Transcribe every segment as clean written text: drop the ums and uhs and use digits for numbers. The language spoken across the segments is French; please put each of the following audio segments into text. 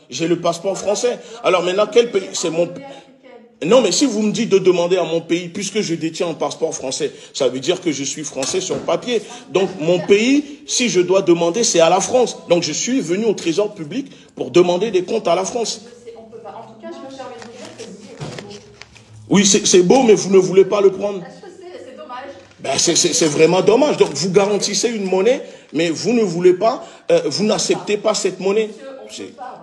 J'ai le passeport français. Alors maintenant, quel pays? C'est mon... Non, mais si vous me dites de demander à mon pays, puisque je détiens un passeport français, ça veut dire que je suis français sur papier. Donc, mon pays, si je dois demander, c'est à la France. Donc, je suis venu au Trésor public pour demander des comptes à la France. On peut pas. En tout cas, je me permets de vous dire que c'est beau. Oui, c'est beau, mais vous ne voulez pas le prendre. C'est dommage. Ben, c'est vraiment dommage. Donc, vous garantissez une monnaie, mais vous ne voulez pas, vous n'acceptez pas cette monnaie.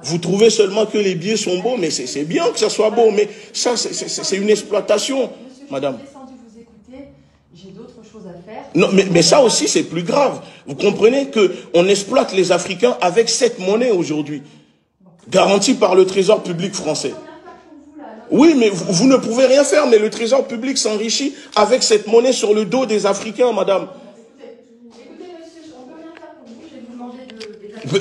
Vous trouvez seulement que les billets sont beaux, mais c'est bien que ça soit beau, mais ça, c'est une exploitation, madame. Je suis descendu vous écouter, j'ai d'autres choses à faire. Non, mais ça aussi, c'est plus grave. Vous comprenez qu'on exploite les Africains avec cette monnaie aujourd'hui, garantie par le Trésor public français. Oui, mais vous ne pouvez rien faire, mais le Trésor public s'enrichit avec cette monnaie sur le dos des Africains, madame.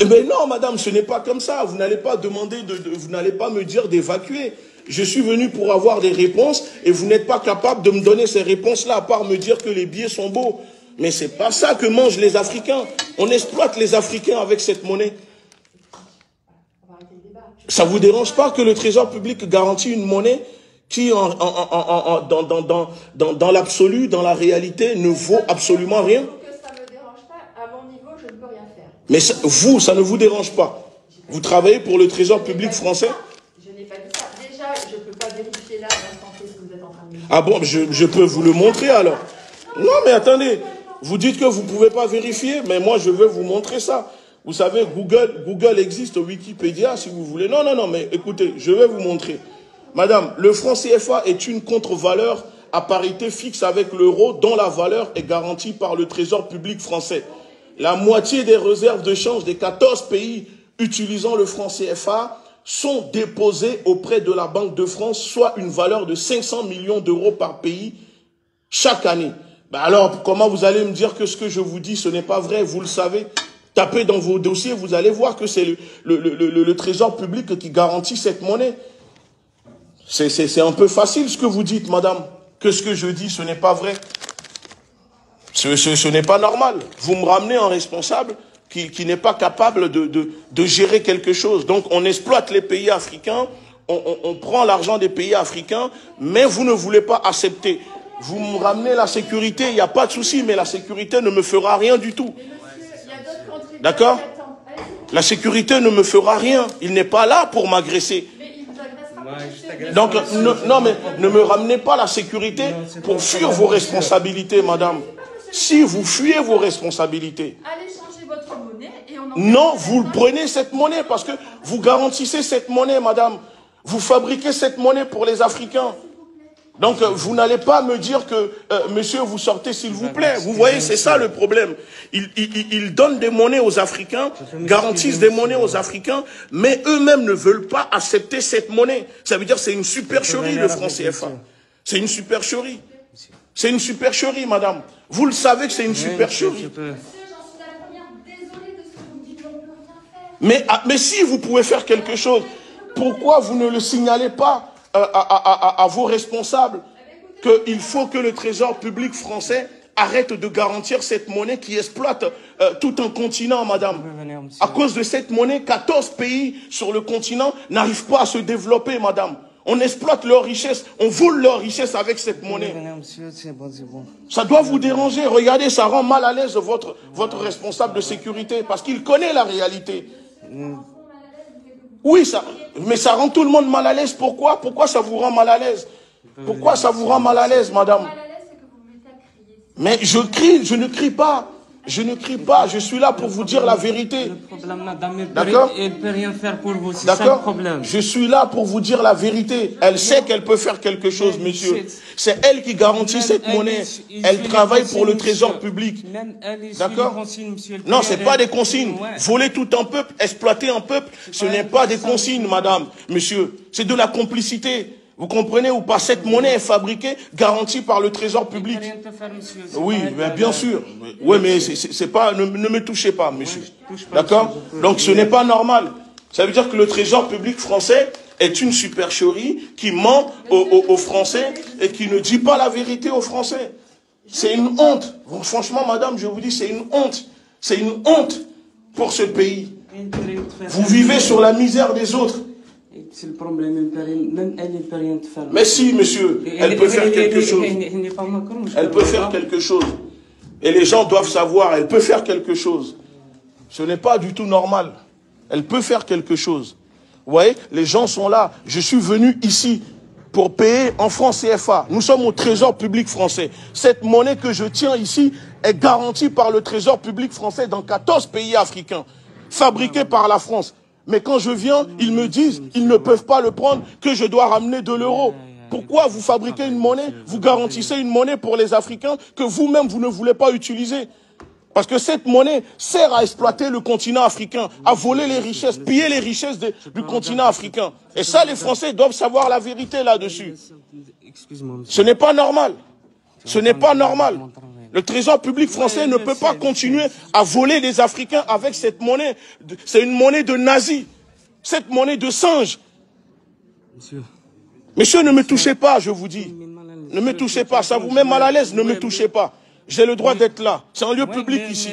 Mais non, madame, ce n'est pas comme ça. Vous n'allez pas demander vous n'allez pas me dire d'évacuer. Je suis venu pour avoir des réponses et vous n'êtes pas capable de me donner ces réponses-là, à part me dire que les billets sont beaux. Mais c'est pas ça que mangent les Africains. On exploite les Africains avec cette monnaie. Ça vous dérange pas que le Trésor public garantit une monnaie qui, dans l'absolu, dans la réalité, ne vaut absolument rien? Mais ça, vous, ça ne vous dérange pas. Vous travaillez pour le Trésor public français? Je n'ai pas dit ça. Déjà, je ne peux pas vérifier là l'instant T ce que vous êtes en train de me dire. Ah bon, je peux vous le montrer alors. Non, mais attendez. Vous dites que vous ne pouvez pas vérifier, mais moi, je veux vous montrer ça. Vous savez, Google existe, Wikipédia, si vous voulez. Non, mais écoutez, je vais vous montrer. Madame, le franc CFA est une contre-valeur à parité fixe avec l'euro, dont la valeur est garantie par le Trésor public français. La moitié des réserves de change des 14 pays utilisant le franc CFA sont déposées auprès de la Banque de France, soit une valeur de 500 millions d'euros par pays chaque année. Ben alors, comment vous allez me dire que ce que je vous dis, ce n'est pas vrai? Vous le savez. Tapez dans vos dossiers, vous allez voir que c'est le Trésor public qui garantit cette monnaie. C'est un peu facile ce que vous dites, madame. Que ce que je dis, ce n'est pas vrai. Ce n'est pas normal. Vous me ramenez un responsable qui n'est pas capable de gérer quelque chose. Donc, on exploite les pays africains, on prend l'argent des pays africains, mais vous ne voulez pas accepter. Vous me ramenez la sécurité, il n'y a pas de souci, mais la sécurité ne me fera rien du tout. D'accord? La sécurité ne me fera rien. Il n'est pas là pour m'agresser. Donc, non, mais ne me ramenez pas la sécurité pour fuir vos responsabilités, madame. Si vous fuyez vos responsabilités. Allez changer votre monnaie et on en... Non, vous prenez cette monnaie parce que vous garantissez cette monnaie, madame. Vous fabriquez cette monnaie pour les Africains. Donc, vous n'allez pas me dire que, monsieur, vous sortez s'il vous plaît. Vous voyez, c'est ça le problème. Ils donnent des monnaies aux Africains, garantissent des monnaies aux Africains, mais eux-mêmes ne veulent pas accepter cette monnaie. Ça veut dire que c'est une supercherie, le franc CFA. C'est une supercherie. C'est une supercherie, madame. Vous le savez que c'est une supercherie. Mais si vous pouvez faire quelque chose, pourquoi vous ne le signalez pas à vos responsables qu'il faut que le Trésor public français arrête de garantir cette monnaie qui exploite tout un continent, madame. À cause de cette monnaie, 14 pays sur le continent n'arrivent pas à se développer, madame. On exploite leur richesse, on vole leur richesse avec cette monnaie. Ça doit vous déranger. Regardez, ça rend mal à l'aise votre responsable de sécurité parce qu'il connaît la réalité. Oui, mais ça rend tout le monde mal à l'aise. Pourquoi? Pourquoi ça vous rend mal à l'aise? Pourquoi ça vous rend mal à l'aise, madame? Mais je crie, je ne crie pas. Je ne crie pas, je suis là pour vous dire la vérité. D'accord? Elle ne peut rien faire pour vous, c'est ça le problème. Je suis là pour vous dire la vérité. Elle sait qu'elle peut faire quelque chose, monsieur. C'est elle qui garantit cette monnaie. Elle travaille pour le Trésor public. D'accord? Non, ce n'est pas des consignes. Voler tout un peuple, exploiter un peuple, ce n'est pas des consignes, madame, monsieur. C'est de la complicité. Vous comprenez ou pas? Cette monnaie est fabriquée, garantie par le Trésor public. Oui, mais bien sûr. Oui, mais c'est pas, ne me touchez pas, monsieur. D'accord? Donc ce n'est pas normal. Ça veut dire que le Trésor public français est une supercherie qui ment aux Français et qui ne dit pas la vérité aux Français. C'est une honte. Franchement, madame, je vous dis, c'est une honte. C'est une honte pour ce pays. Vous vivez sur la misère des autres. C'est le problème, même elle ne peut rien faire. Mais si, monsieur, elle peut faire quelque chose. Elle peut faire quelque chose. Et les gens doivent savoir, elle peut faire quelque chose. Ce n'est pas du tout normal. Elle peut faire quelque chose. Vous voyez, les gens sont là. Je suis venu ici pour payer en francs CFA. Nous sommes au Trésor public français. Cette monnaie que je tiens ici est garantie par le Trésor public français dans 14 pays africains, fabriquée par la France. Mais quand je viens, ils me disent ils ne peuvent pas le prendre, que je dois ramener de l'euro. Pourquoi vous fabriquez une monnaie, vous garantissez une monnaie pour les Africains que vous-même vous ne voulez pas utiliser? Parce que cette monnaie sert à exploiter le continent africain, à voler les richesses, piller les richesses du continent africain. Et ça, les Français doivent savoir la vérité là-dessus. Ce n'est pas normal. Ce n'est pas normal. Le Trésor public français ne peut pas continuer à voler les Africains avec cette monnaie. C'est une monnaie de nazis. Cette monnaie de singe. Monsieur, ne me touchez pas, je vous dis. Ne me touchez pas. Ça vous met mal à l'aise, ne me touchez pas. J'ai le droit d'être là. C'est un lieu public ici.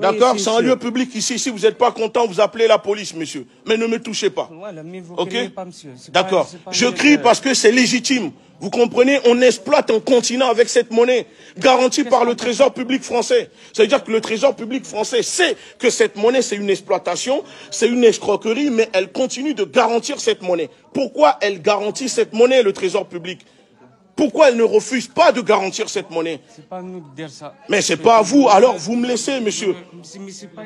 D'accord? C'est un lieu public ici. Si vous n'êtes pas content, vous appelez la police, monsieur. Mais ne me touchez pas. Ok? D'accord. Je crie parce que c'est légitime. Vous comprenez? On exploite un continent avec cette monnaie, garantie par le Trésor public français. C'est-à-dire que le Trésor public français sait que cette monnaie, c'est une exploitation, c'est une escroquerie, mais elle continue de garantir cette monnaie. Pourquoi elle garantit cette monnaie, le Trésor public? Pourquoi elle ne refuse pas de garantir cette monnaie? C'est pas à nous de dire ça. Mais c'est pas à vous, alors vous me laissez, monsieur.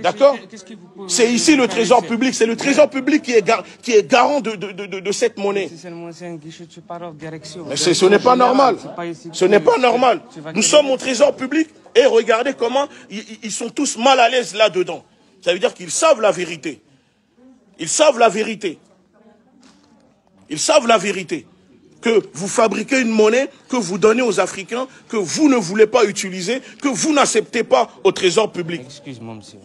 D'accord? C'est ici le Trésor public, c'est le Trésor public qui est garant de cette monnaie. Mais ce n'est pas normal. Ce n'est pas normal. Nous sommes au Trésor public et regardez comment ils sont tous mal à l'aise là-dedans. Ça veut dire qu'ils savent la vérité. Ils savent la vérité. Ils savent la vérité. Que vous fabriquez une monnaie que vous donnez aux Africains, que vous ne voulez pas utiliser, que vous n'acceptez pas au Trésor public. Excuse-moi, monsieur.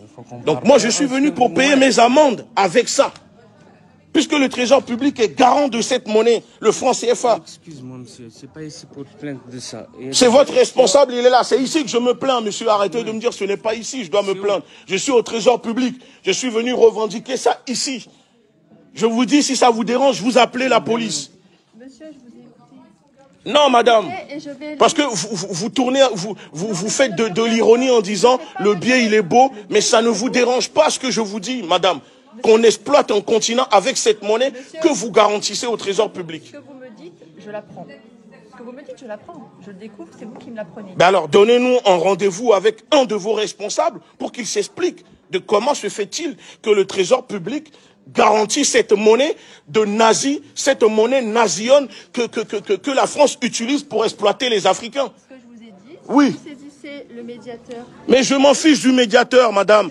Donc moi, je suis venu pour payer mes amendes avec ça. Puisque le Trésor public est garant de cette monnaie, le franc CFA. Excuse-moi, monsieur. C'est pas ici pour te plaindre de ça. C'est votre responsable, il est là. C'est ici que je me plains, monsieur. Arrêtez de me dire ce n'est pas ici, je dois me plaindre. Je suis au Trésor public. Je suis venu revendiquer ça ici. Je vous dis, si ça vous dérange, vous appelez la police. Monsieur, je vous ai écouté. Non, madame. Parce que vous tournez, vous faites de l'ironie en disant le billet il est beau, mais ça ne vous dérange pas ce que je vous dis, madame. Qu'on exploite un continent avec cette monnaie que vous garantissez au Trésor public. Ce que vous me dites, je l'apprends. Ce que vous me dites, je l'apprends. Je le découvre, c'est vous qui me l'apprenez. Ben alors, donnez-nous un rendez-vous avec un de vos responsables pour qu'il s'explique de comment se fait-il que le Trésor public garantit cette monnaie de nazis, cette monnaie nazione que la France utilise pour exploiter les Africains. Ce que je vous ai dit, oui. Vous saisissez le médiateur. Mais je m'en fiche du médiateur, madame.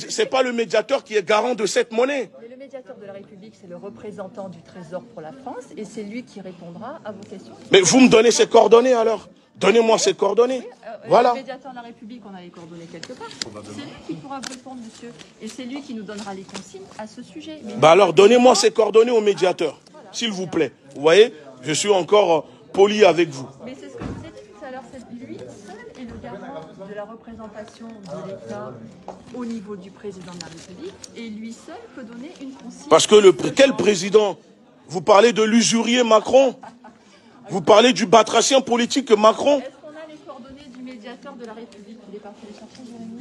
C'est pas le médiateur qui est garant de cette monnaie. Mais le médiateur de la République, c'est le représentant du Trésor pour la France et c'est lui qui répondra à vos questions. Mais vous me donnez ses coordonnées alors. Donnez-moi ses coordonnées. Voilà. Le médiateur de la République, on a les coordonnées quelque part. C'est lui qui pourra vous répondre, monsieur. Et c'est lui qui nous donnera les consignes à ce sujet. Mais bah alors, donnez-moi ses coordonnées au médiateur, voilà, s'il vous plaît. Vous voyez, je suis encore poli avec vous. Mais c'est ce que je vous ai dit tout à l'heure. Lui seul est le garant de la représentation de l'État au niveau du président de la République. Et lui seul peut donner une consigne. Parce que quel président? Vous parlez de l'usurier Macron? Vous parlez du batracien politique Macron? Est-ce qu'on a les coordonnées du médiateur de la République? Il est parti les chercher, Jérémy.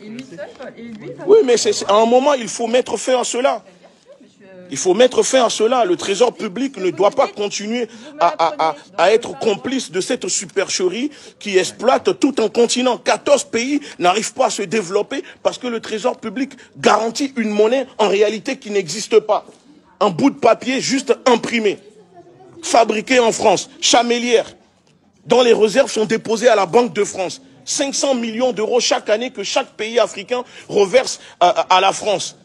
Et lui seul, oui, mais à un moment, il faut mettre fin à cela. Il faut mettre fin à cela. Le Trésor public ne doit pas continuer à être complice de cette supercherie qui exploite tout un continent. 14 pays n'arrivent pas à se développer parce que le Trésor public garantit une monnaie en réalité qui n'existe pas. Un bout de papier juste imprimé. Fabriqués en France, chamélière, dont les réserves sont déposées à la Banque de France. 500 millions d'euros chaque année que chaque pays africain reverse à la France.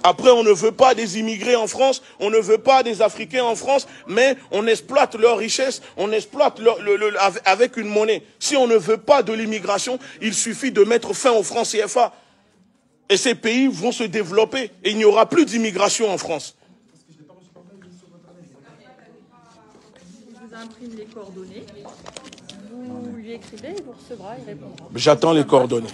Après, on ne veut pas des immigrés en France, on ne veut pas des Africains en France, mais on exploite leurs richesses, on exploite avec une monnaie. Si on ne veut pas de l'immigration, il suffit de mettre fin au franc CFA. Et ces pays vont se développer et il n'y aura plus d'immigration en France. Je vous imprime les coordonnées. Vous vous lui écrivez, il vous recevra, il répondra. J'attends les coordonnées.